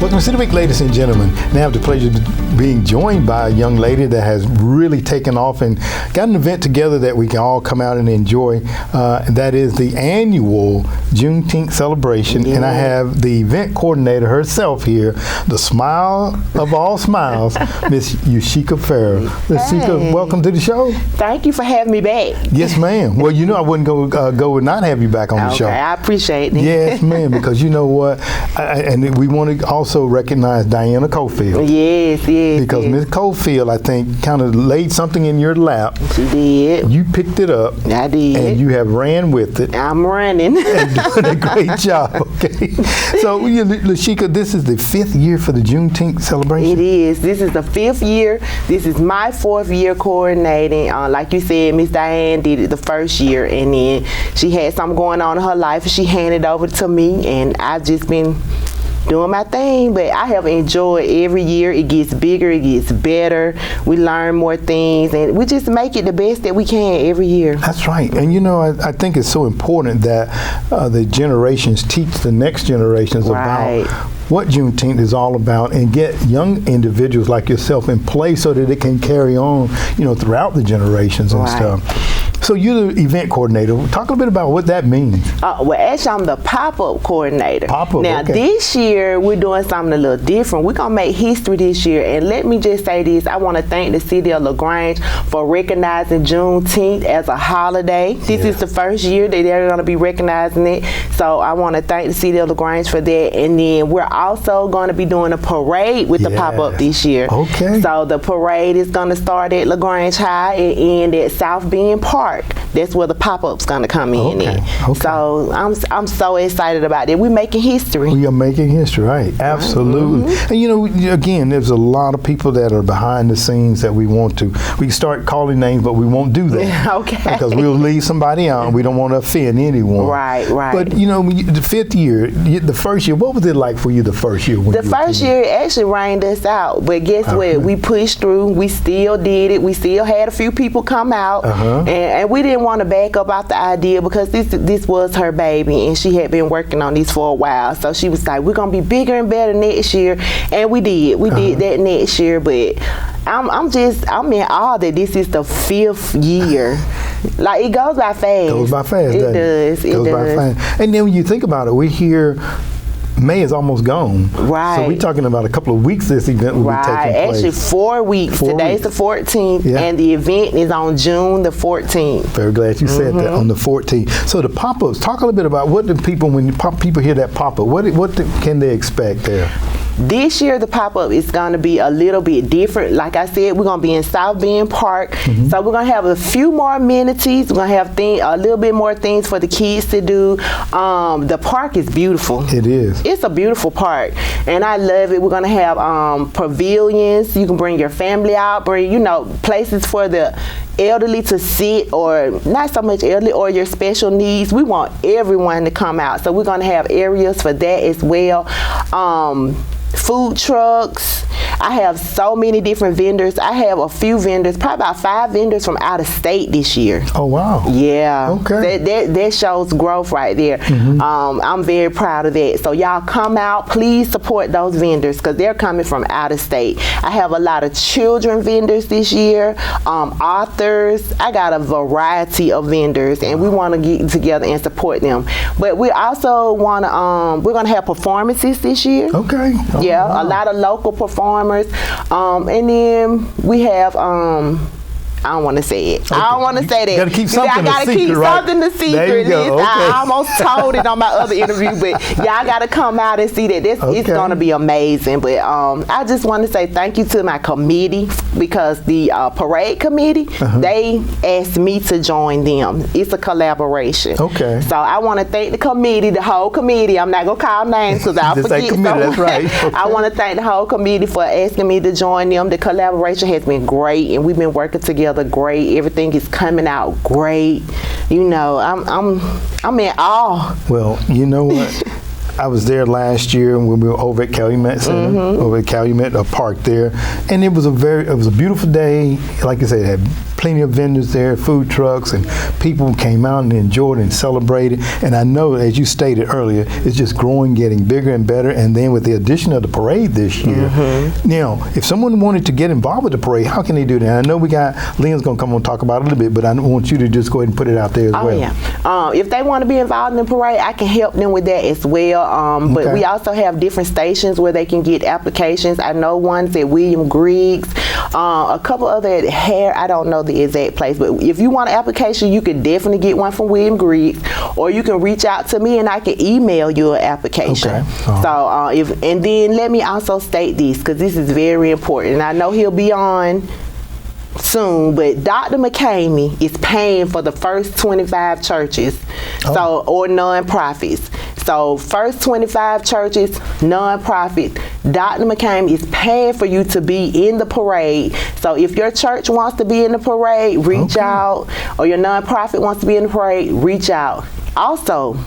Welcome to City Week, ladies and gentlemen. Now I have the pleasure of being joined by a young lady that has really taken off and got an event together that we can all come out and enjoy. That is the annual Juneteenth celebration. Yeah. And I have the event coordinator herself here, the smile of all smiles, Miss Lashieka Ferrell. Lashieka, welcome to the show. Thank you for having me back. Yes, ma'am. Well, you know I wouldn't go and not have you back on the show. Okay, I appreciate it. Yes, ma'am, because you know what? And we want to also recognize Diana Cofield. Yes. Because Miss Cofield, I think, kind of laid something in your lap. She did. You picked it up. I did. And you have ran with it. I'm running. And doing a great job, okay? So, Lashieka, this is the 5th year for the Juneteenth celebration? It is. This is the 5th year. This is my 4th year coordinating. Like you said, Miss Diane did it the first year, and then she had something going on in her life, and she handed it over to me, and I've just been doing my thing, but I have enjoyed every year. It gets bigger, it gets better. We learn more things, and we just make it the best that we can every year. That's right. And you know, I think it's so important that the generations teach the next generations about what Juneteenth is all about, and get young individuals like yourself in place so that it can carry on, you know, throughout the generations and stuff. So you're the event coordinator. Talk a little bit about what that means. Well, actually, I'm the pop-up coordinator. Pop-up, now, this year, we're doing something a little different. We're going to make history this year. And let me just say this. I want to thank the city of LaGrange for recognizing Juneteenth as a holiday. This is the first year that they're going to be recognizing it. So I want to thank the city of LaGrange for that. And then we're also going to be doing a parade with the pop-up this year. Okay. So the parade is going to start at LaGrange High and end at South Bend Park. That's where the pop-up's gonna come in. Okay. So I'm so excited about it. We're making history. We are making history, right? Absolutely. And you know, again, there's a lot of people that are behind the scenes that we want to. We can start calling names, but we won't do that. Okay. Because we'll leave somebody out, and we don't want to offend anyone. Right. But you know, the 5th year, the first year, what was it like for you the first year? The first year actually rained us out, but guess what? We pushed through. We still did it. We still had a few people come out, and we didn't want to back up out the idea because this was her baby, and she had been working on this for a while. So she was like, we're gonna be bigger and better next year, and we did. We did that next year, but I'm in awe that this is the 5th year. Like, it goes by fast. It goes by fast. It does. It does. By fast. And then when you think about it, we hear May is almost gone. Right. So we're talking about a couple of weeks this event will be taking place. Actually 4 weeks. Today's the 14th, and the event is on June the 14th. Very glad you said that, on the 14th. So the pop-ups, talk a little bit about what do people, when people hear that pop-up, what can they expect there? This year, the pop-up is going to be a little bit different. Like I said, we're going to be in South Bend Park. So we're going to have a few more amenities. We're going to have a little bit more things for the kids to do. The park is beautiful. It is. It's a beautiful park, and I love it. We're going to have pavilions. You can bring your family out, bring, you know, places for the elderly to sit, or not so much elderly, or your special needs. We want everyone to come out. So we're going to have areas for that as well. Food trucks. I have so many different vendors. I have a few vendors, probably about 5 vendors from out of state this year. Oh, wow. Yeah. Okay. That shows growth right there. I'm very proud of that. So y'all come out. Please support those vendors because they're coming from out of state. I have a lot of children vendors this year, authors. I got a variety of vendors, and we want to get together and support them. But we also want to, we're going to have performances this year. Okay. Yeah, a lot of local performers, and then we have I don't want to say it. Okay. I don't want to say that. You got to keep something I got to keep something the secret. There you go. Okay. I almost told it on my other interview, but y'all got to come out and see that. It's going to be amazing. But I just want to say thank you to my committee, because the parade committee, they asked me to join them. It's a collaboration. Okay. So I want to thank the committee, the whole committee. I'm not going to call names because I'll forget. That's right. Okay. I want to thank the whole committee for asking me to join them. The collaboration has been great, and we've been working together great. Everything is coming out great. You know, I'm in awe. Well, you know what? I was there last year when we were over at Calumet Center, over at Calumet Park there, and it was a beautiful day. Like I said, it had plenty of vendors there, food trucks, and people came out and enjoyed and celebrated. And I know, as you stated earlier, it's just growing, getting bigger and better. And then with the addition of the parade this year, now, if someone wanted to get involved with the parade, how can they do that? And I know we got Lynn's going to come on and talk about it a little bit, but I want you to just go ahead and put it out there as well. Yeah. If they want to be involved in the parade, I can help them with that as well. But we also have different stations where they can get applications. I know one's at William Griggs, a couple other at Hare. I don't know the exact place, but if you want an application, you can definitely get one from William Griggs, or you can reach out to me and I can email you an application. So and then let me also state this, because this is very important. And I know he'll be on soon, but Dr. McCamey is paying for the first 25 churches, or nonprofits. So first 25 churches, nonprofit, Dr. McCamey is paying for you to be in the parade. So if your church wants to be in the parade, reach out, or your nonprofit wants to be in the parade, reach out. Also,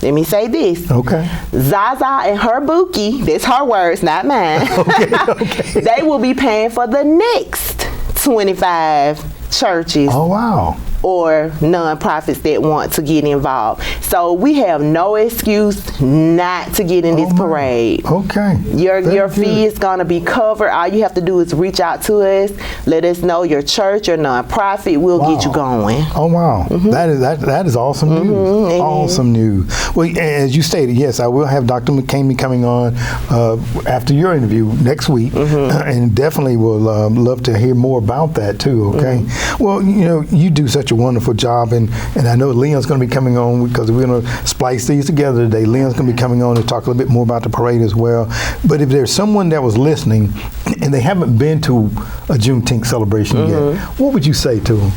let me say this. Zaza and her bookie, that's her words, not mine. They will be paying for the next 25 churches. Or nonprofits that want to get involved. So we have no excuse not to get in this parade. Your fee is going to be covered. All you have to do is reach out to us, let us know your church or nonprofit. We'll get you going. That is awesome news. Awesome news. Well, as you stated, yes, I will have Dr. McCamey coming on after your interview next week, and definitely will love to hear more about that too. Well, you know, you do such a wonderful job, and I know Leon's going to be coming on, because we're going to splice these together today. Leon's going to be coming on to talk a little bit more about the parade as well. But if there's someone that was listening and they haven't been to a Juneteenth celebration yet, what would you say to them?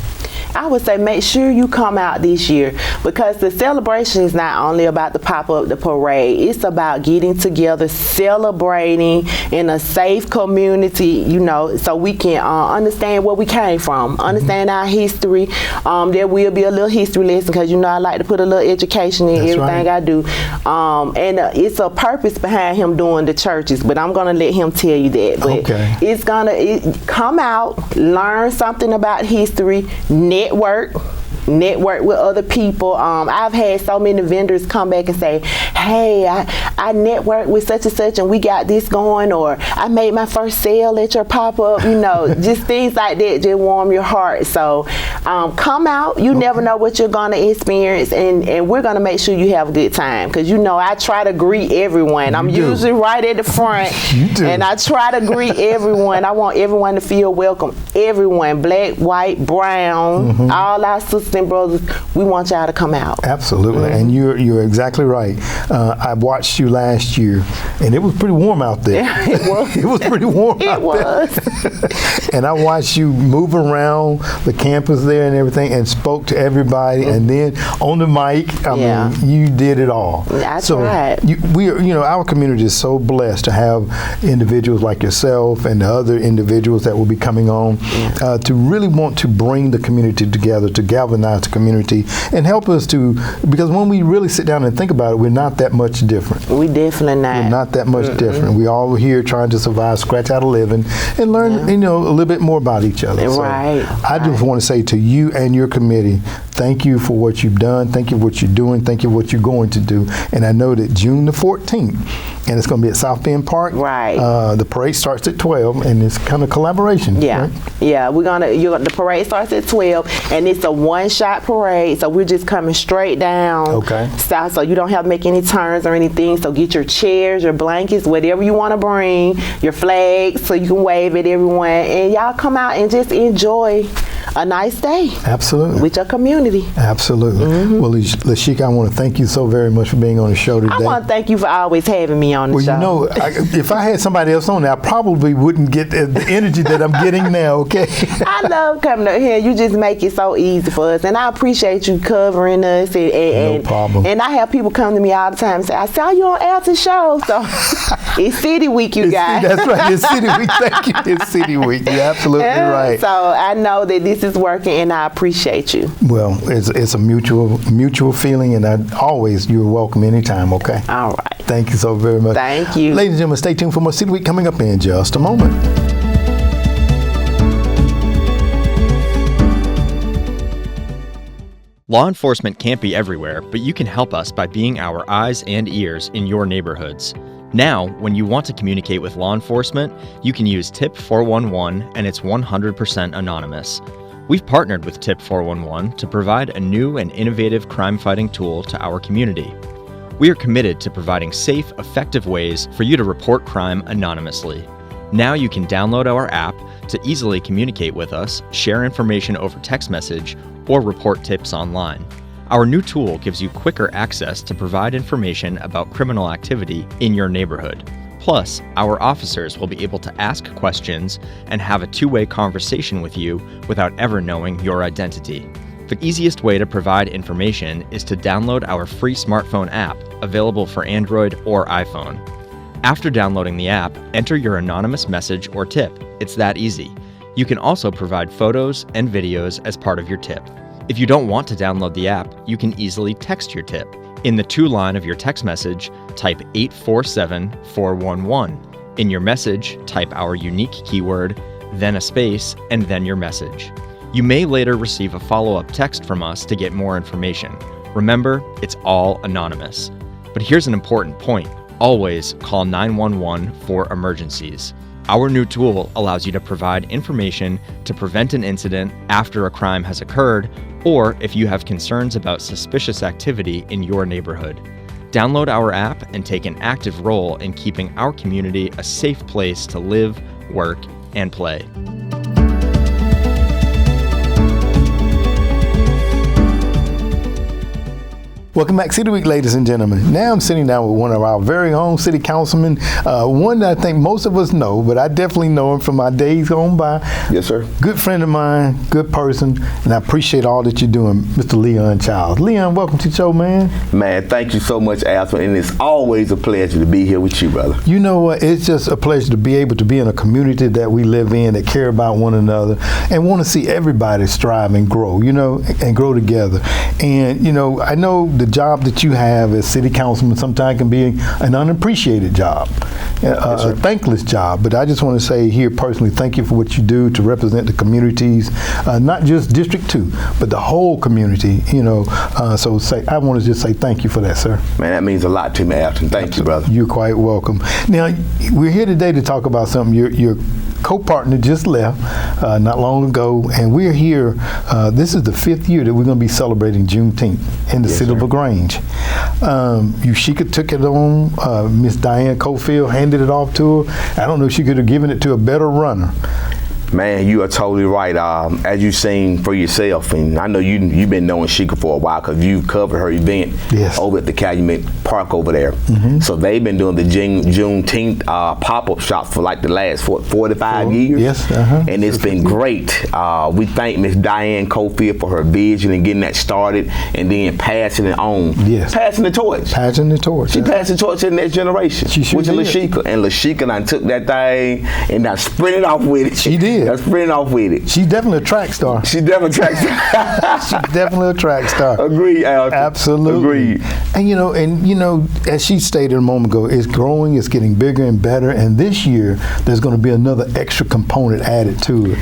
I would say make sure you come out this year, because the celebration is not only about the pop-up, the parade. It's about getting together, celebrating in a safe community, you know, so we can understand where we came from, understand our history. There will be a little history lesson, because, you know, I like to put a little education in everything I do. And it's a purpose behind him doing the churches, but I'm going to let him tell you that. But it's going to come out, learn something about history, network with other people. I've had so many vendors come back and say, hey, I networked with such and such and we got this going, or I made my first sale at your pop-up, you know, just things like that just warm your heart. So come out. You never know what you're going to experience, and we're going to make sure you have a good time, because, you know, I try to greet everyone. I'm usually right at the front, and I try to greet everyone. I want everyone to feel welcome. Everyone, black, white, brown, all our sisters and brothers, we want y'all to come out. Absolutely, and you're exactly right. I watched you last year, and it was pretty warm out there. It was. It was pretty warm out there. And I watched you move around the campus there and everything, and spoke to everybody, and then on the mic, I mean, you did it all. I tried. Our community is so blessed to have individuals like yourself and the other individuals that will be coming on to really want to bring the community together, to galvanize the community and help us to, because when we really sit down and think about it, we're not that much different. We definitely not. We're not that much different. We all here trying to survive, scratch out a living, and learn, you know, a little bit more about each other. I just want to say to you and your committee, thank you for what you've done. Thank you for what you're doing. Thank you for what you're going to do. And I know that June the 14th, and it's going to be at South Bend Park. The parade starts at 12, and it's kind of collaboration. The parade starts at 12, and it's a one-shot parade. So we're just coming straight down south, so you don't have to make any turns or anything. So get your chairs, your blankets, whatever you want to bring, your flags, so you can wave at everyone, and y'all come out and just enjoy a nice day. Absolutely. With your community. Absolutely. Well, Lashieka, I want to thank you so very much for being on the show today. I want to thank you for always having me on the show. Well, you know, if I had somebody else on there, I probably wouldn't get the energy that I'm getting now, okay? I love coming up here. You just make it so easy for us, and I appreciate you covering us. No problem. And I have people come to me all the time and say, I saw you on Alton's show. So It's City Week, you guys. That's right. It's City Week. Thank you. It's City Week. You're absolutely right. So I know that this is working, and I appreciate you. Well, it's a mutual feeling, and you're welcome anytime, okay? All right. Thank you so very much. Thank you. Ladies and gentlemen, stay tuned for more City Week coming up in just a moment. Law enforcement can't be everywhere, but you can help us by being our eyes and ears in your neighborhoods. Now, when you want to communicate with law enforcement, you can use TIP 411 and it's 100% anonymous. We've partnered with TIP 411 to provide a new and innovative crime-fighting tool to our community. We are committed to providing safe, effective ways for you to report crime anonymously. Now you can download our app to easily communicate with us, share information over text message, or report tips online. Our new tool gives you quicker access to provide information about criminal activity in your neighborhood. Plus, our officers will be able to ask questions and have a two-way conversation with you without ever knowing your identity. The easiest way to provide information is to download our free smartphone app, available for Android or iPhone. After downloading the app, enter your anonymous message or tip. It's that easy. You can also provide photos and videos as part of your tip. If you don't want to download the app, you can easily text your tip. In the to line of your text message, type 847411. In your message, type our unique keyword, then a space, and then your message. You may later receive a follow-up text from us to get more information. Remember, it's all anonymous. But here's an important point. Always call 911 for emergencies. Our new tool allows you to provide information to prevent an incident after a crime has occurred, or if you have concerns about suspicious activity in your neighborhood. Download our app and take an active role in keeping our community a safe place to live, work, and play. Welcome back, City Week, ladies and gentlemen. Now I'm sitting down with one of our very own city councilmen, one that I think most of us know, but I definitely know him from my days gone by. Yes, sir. Good friend of mine, good person, and I appreciate all that you're doing, Mr. Leon Childs. Leon, welcome to the show, man. Man, thank you so much, Alton, and it's always a pleasure to be here with you, brother. You know what? It's just a pleasure to be able to be in a community that we live in, that care about one another, and want to see everybody strive and grow, and grow together. And, I know the job that you have as city councilman sometimes can be an unappreciated job, a thankless job. But I just want to say here personally, thank you for what you do to represent the communities, not just District 2, but the whole community, So I want to just say thank you for that, sir. Man, that means a lot to me, Alton. Thank you, brother. You're quite welcome. Now, we're here today to talk about something. Your co-partner just left not long ago, and we're here. This is the 5th year that we're going to be celebrating Juneteenth in the city of LaGrange. Lashieka took it on. Miss Diane Cofield handed it off to her. I don't know if she could have given it to a better runner. Man, you are totally right. As you've seen for yourself, and I know you've been knowing Sheikah for a while because you've covered her event over at the Calumet Park over there. Mm-hmm. So they've been doing the Juneteenth pop-up shops for like the last 45 years. Yes, and it's been great. We thank Miss Diane Cofield for her vision and getting that started, and then passing it on. Yes, passing the torch. Passing the torch. She passed the torch to the next generation. She sure which did. is Lashieka, and Lashieka done took that thing and done sprinted off with it. She did. That's sprinting off with it. She's definitely a track star. She's definitely a track star. She's definitely a track star. Agreed, Alton. Absolutely. Agreed. And as she stated a moment ago, it's growing, it's getting bigger and better, and this year there's going to be another extra component added to it.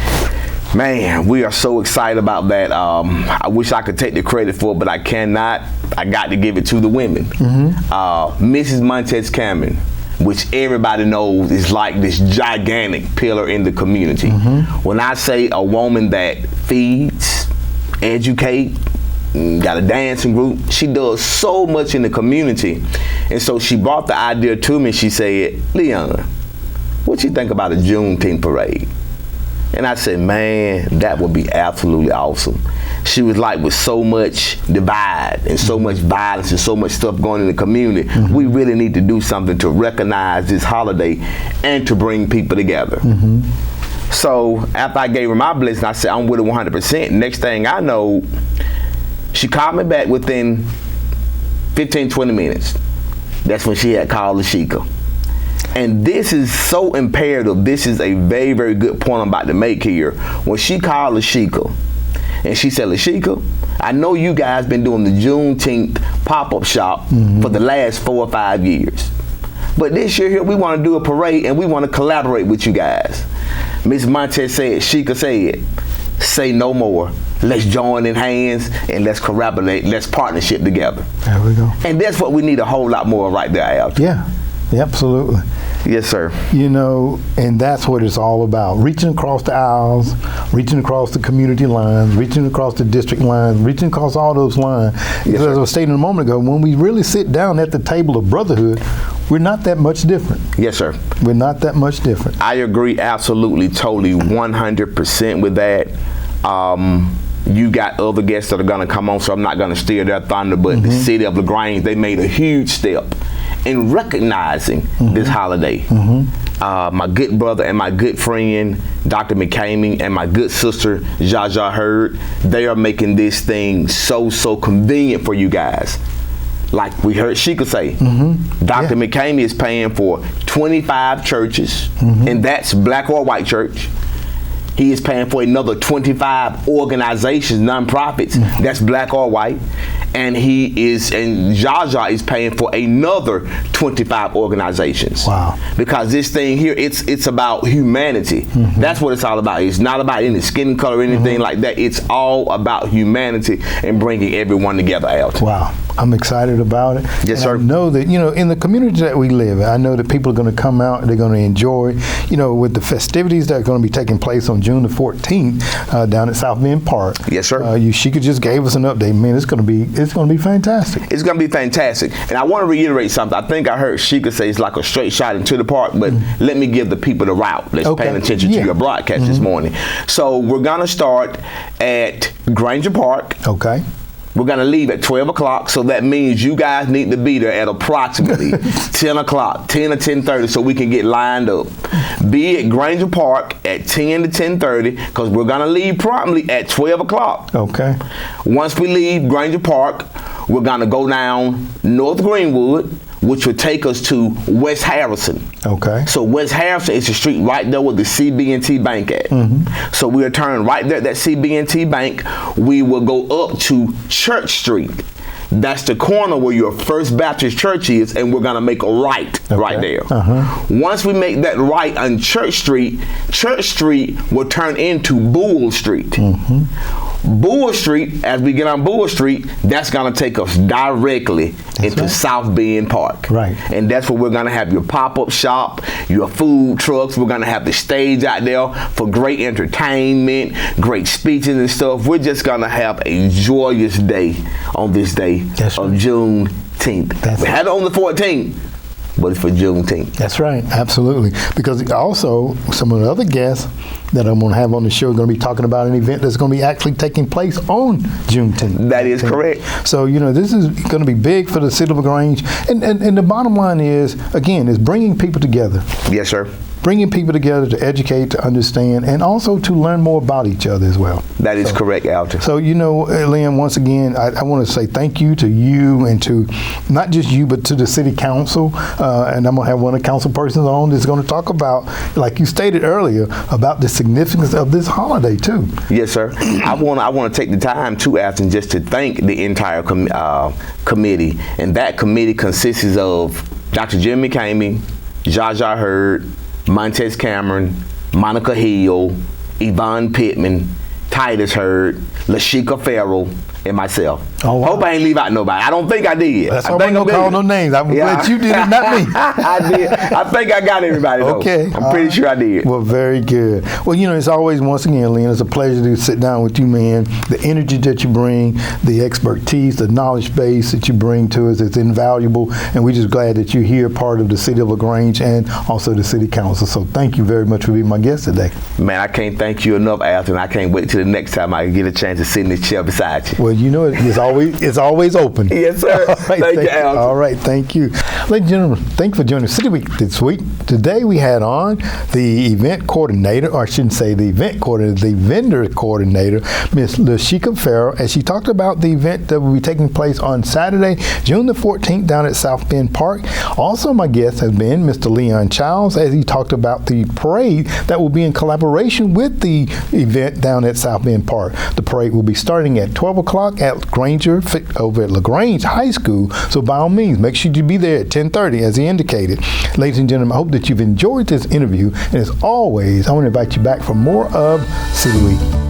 Man, we are so excited about that. I wish I could take the credit for it, but I cannot. I got to give it to the women. Mm-hmm. Mrs. Montez Cameron, which everybody knows is like this gigantic pillar in the community. Mm-hmm. When I say a woman that feeds, educates, got a dancing group, she does so much in the community. And so she brought the idea to me. She said, Leon, what you think about a Juneteenth parade? And I said, man, that would be absolutely awesome. She was like, with so much divide and so much violence and so much stuff going in the community, mm-hmm. we really need to do something to recognize this holiday and to bring people together. Mm-hmm. So after I gave her my blessing, I said, I'm with her 100%. Next thing I know, she called me back within 15, 20 minutes. That's when she had called Lashieka. And this is so imperative. This is a very, very good point I'm about to make here. When she called Lashieka, and she said, Lashieka, I know you guys been doing the Juneteenth pop-up shop for the last 4 or 5 years. But this year here, we want to do a parade and we want to collaborate with you guys. Ms. Montez said, Sheikah said, say no more. Let's join in hands and let's collaborate. Let's partnership together. There we go. And that's what we need a whole lot more right there, Alton. Yeah, absolutely. Yes, sir. You know, and that's what it's all about. Reaching across the aisles, reaching across the community lines, reaching across the district lines, reaching across all those lines. Yes, as I was stating a moment ago, when we really sit down at the table of brotherhood, we're not that much different. Yes, sir. We're not that much different. I agree absolutely, totally, 100% with that. You got other guests that are going to come on, so I'm not going to steal their thunder, but the city of LaGrange, they made a huge step in recognizing this holiday. My good brother and my good friend, Dr. McCamey, and my good sister, Jaja Hurd, they are making this thing so convenient for you guys. Like we heard Sheikah say, Dr. McCamey is paying for 25 churches, and that's black or white church. He is paying for another 25 organizations, nonprofits, that's black or white. And Jaja is paying for another 25 organizations. Wow. Because this thing here, it's about humanity. That's what it's all about. It's not about any skin color or anything like that. It's all about humanity and bringing everyone together, Alton. Wow. I'm excited about it. Yes, and sir. I know that, you know, in the community that we live in, I know that people are going to come out, they're going to enjoy, you know, with the festivities that are going to be taking place on June the 14th down at South Bend Park. Yes, sir. Sheikah just gave us an update. Man, it's going to be fantastic. It's going to be fantastic. And I want to reiterate something. I think I heard Sheikah say it's like a straight shot into the park, but let me give the people the route. Let's pay attention to your broadcast this morning. So we're going to start at Granger Park. Okay. We're going to leave at 12 o'clock, so that means you guys need to be there at approximately 10 o'clock, 10 or 10:30, so we can get lined up. Be at Granger Park at 10 to 10:30, because we're going to leave promptly at 12 o'clock. Okay. Once we leave Granger Park, we're going to go down North Greenwood, which will take us to West Harrison. Okay. So West Harrison is the street right there with the CB&T Bank at. So we'll turn right there at that CB&T Bank. We will go up to Church Street. That's the corner where your First Baptist Church is, and we're gonna make a right right there. Once we make that right on Church Street will turn into Buell Street. Buell Street, as we get on Buell Street, that's gonna take us directly into South Bend Park. Right. And that's where we're gonna have your pop-up shop, your food trucks. We're gonna have the stage out there for great entertainment, great speeches and stuff. We're just gonna have a joyous day on this day of Juneteenth. We had it on the 14th, but it's for Juneteenth. That's right, absolutely. Because also, some of the other guests that I'm going to have on the show are going to be talking about an event that's going to be actually taking place on Juneteenth. That is correct. So, you know, this is going to be big for the city of LaGrange. And the bottom line is, again, is bringing people together. Yes, sir. Bringing people together to educate, to understand, and also to learn more about each other as well. That is correct, Alton. So, you know, Liam, once again, I want to say thank you to you and to not just you, but to the city council. And I'm going to have one of the council persons on that's going to talk about, like you stated earlier, about the significance of this holiday, too. Yes, sir. I want to take the time, too, Alton, just to thank the entire committee. And that committee consists of Dr. Jim McCamey, Jaja Hurd, Montez Cameron, Monica Hill, Yvonne Pittman, Titus Hurd, Lashieka Ferrell, and myself. Oh, wow. Hope I ain't leave out nobody. I don't think I did. That's why I'm going to call no names. I'm glad you did it, not me. I did. I think I got everybody, though. Okay. I'm pretty sure I did. Well, very good. Well, you know, it's always, once again, Leon, it's a pleasure to sit down with you, man. The energy that you bring, the expertise, the knowledge base that you bring to us, it's invaluable. And we're just glad that you're here, part of the city of LaGrange and also the city council. So thank you very much for being my guest today. Man, I can't thank you enough, Alton. I can't wait till the next time I get a chance to sit in this chair beside you. Well, Well, you know it's always open. Yes, sir. All right, Thank you, Alton. All right, thank you. Ladies and gentlemen, thank you for joining City Week this week. Today we had on the event coordinator, or I shouldn't say the event coordinator, the vendor coordinator, Miss Lashieka Ferrell, as she talked about the event that will be taking place on Saturday, June the 14th down at South Bend Park. Also, my guest has been Mr. Leon Childs, as he talked about the parade that will be in collaboration with the event down at South Bend Park. The parade will be starting at 12 o'clock at Granger over at LaGrange High School. So by all means, make sure you be there at 10:30 as he indicated. Ladies and gentlemen, I hope that you've enjoyed this interview. And as always, I want to invite you back for more of City Week.